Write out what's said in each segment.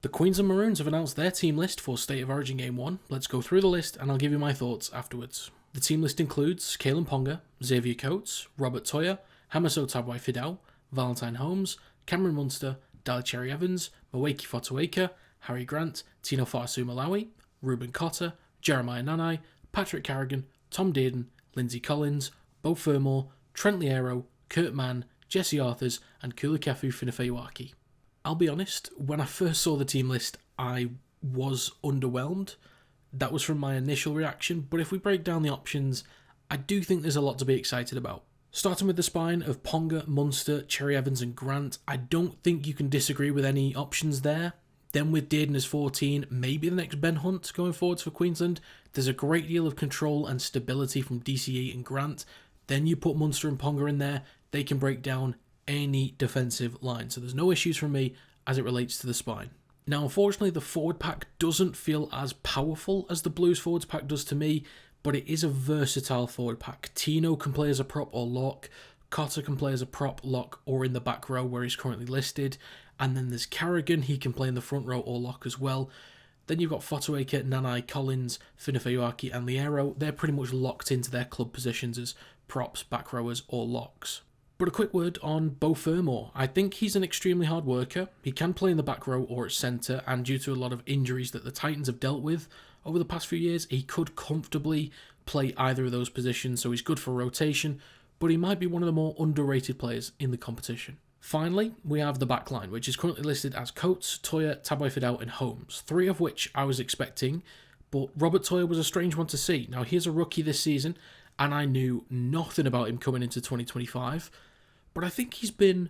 The Queensland Maroons have announced their team list for State of Origin Game 1. Let's go through the list and I'll give you my thoughts afterwards. The team list includes Kalen Ponga, Xavier Coates, Robert Toya, Hamaso Tabwai-Fidau, Valentine Holmes, Cameron Munster, Dali Cherry Evans, Maweki Fotuaika, Harry Grant, Tino Fa'asu Malawi, Ruben Cotter, Jeremiah Nanai, Patrick Carrigan, Tom Dearden, Lindsay Collins, Bo Furmore, Trent Liero, Kurt Mann, Jesse Arthurs, and Kulikefu Finifeuaki. I'll be honest, when I first saw the team list, I was underwhelmed. That was from my initial reaction, but if we break down the options, I do think there's a lot to be excited about. Starting with the spine of Ponga, Munster, Cherry Evans and Grant, I don't think you can disagree with any options there. Then with Dearden as 14, maybe the next Ben Hunt going forwards for Queensland. There's a great deal of control and stability from DCE and Grant. Then you put Munster and Ponga in there, they can break down any defensive line. So there's no issues for me as it relates to the spine. Now, unfortunately, the forward pack doesn't feel as powerful as the Blues forwards pack does to me, but it is a versatile forward pack. Tino can play as a prop or lock. Cotter can play as a prop, lock, or in the back row where he's currently listed. And then there's Carrigan, he can play in the front row or lock as well. Then you've got Fotuaika, Nanai, Collins, Finifeuaki and Liero. They're pretty much locked into their club positions as props, back rowers or locks. But a quick word on Bo Furmore. I think he's an extremely hard worker. He can play in the back row or at centre, and due to a lot of injuries that the Titans have dealt with over the past few years, he could comfortably play either of those positions, so he's good for rotation, but he might be one of the more underrated players in the competition. Finally, we have the backline, which is currently listed as Coates, Toya, Tabwai-Fidau and Holmes, three of which I was expecting, but Robert Toya was a strange one to see. Now, he's a rookie this season, and I knew nothing about him coming into 2025, but I think he's been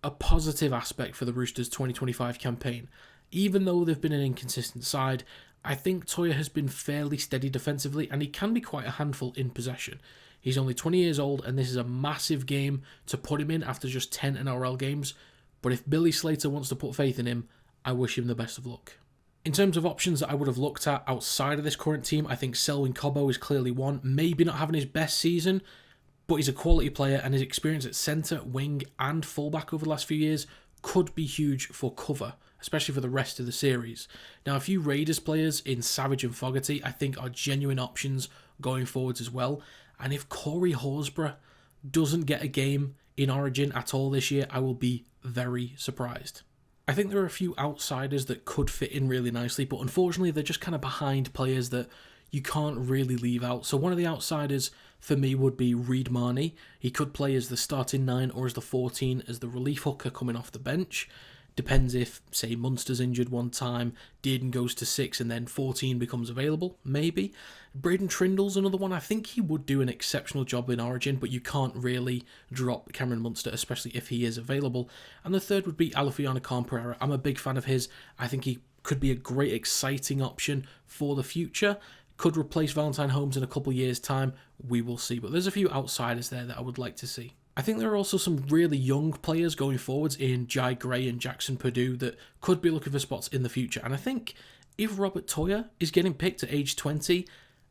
a positive aspect for the Roosters' 2025 campaign. Even though they've been an inconsistent side, I think Toya has been fairly steady defensively, and he can be quite a handful in possession. He's only 20 years old, and this is a massive game to put him in after just 10 NRL games, but if Billy Slater wants to put faith in him, I wish him the best of luck. In terms of options that I would have looked at outside of this current team, I think Selwyn Cobbo is clearly one. Maybe not having his best season, but he's a quality player, and his experience at centre, wing and fullback over the last few years could be huge for cover, especially for the rest of the series. Now, a few Raiders players in Savage and Fogarty I think are genuine options going forwards as well, and if Corey Horsburgh doesn't get a game in Origin at all this year, I will be very surprised. I think there are a few outsiders that could fit in really nicely, but unfortunately they're just kind of behind players that you can't really leave out. So one of the outsiders for me would be Reid Marnie. He could play as the starting 9 or as the 14 as the relief hooker coming off the bench. Depends if, say, Munster's injured one time, Dearden goes to 6 and then 14 becomes available, maybe. Braden Trindle's another one. I think he would do an exceptional job in Origin, but you can't really drop Cameron Munster, especially if he is available. And the third would be Alofiana Khan-Pereira. I'm a big fan of his. I think he could be a great, exciting option for the future. Could replace Valentine Holmes in a couple of years' time. We will see. But there's a few outsiders there that I would like to see. I think there are also some really young players going forwards in Jai Gray and Jackson Purdue that could be looking for spots in the future. And I think if Robert Toya is getting picked at age 20,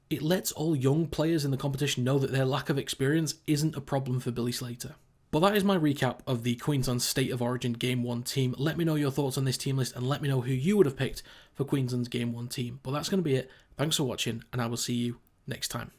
it lets all young players in the competition know that their lack of experience isn't a problem for Billy Slater. But that is my recap of the Queensland State of Origin Game 1 team. Let me know your thoughts on this team list and let me know who you would have picked for Queensland's Game 1 team. But that's going to be it. Thanks for watching, and I will see you next time.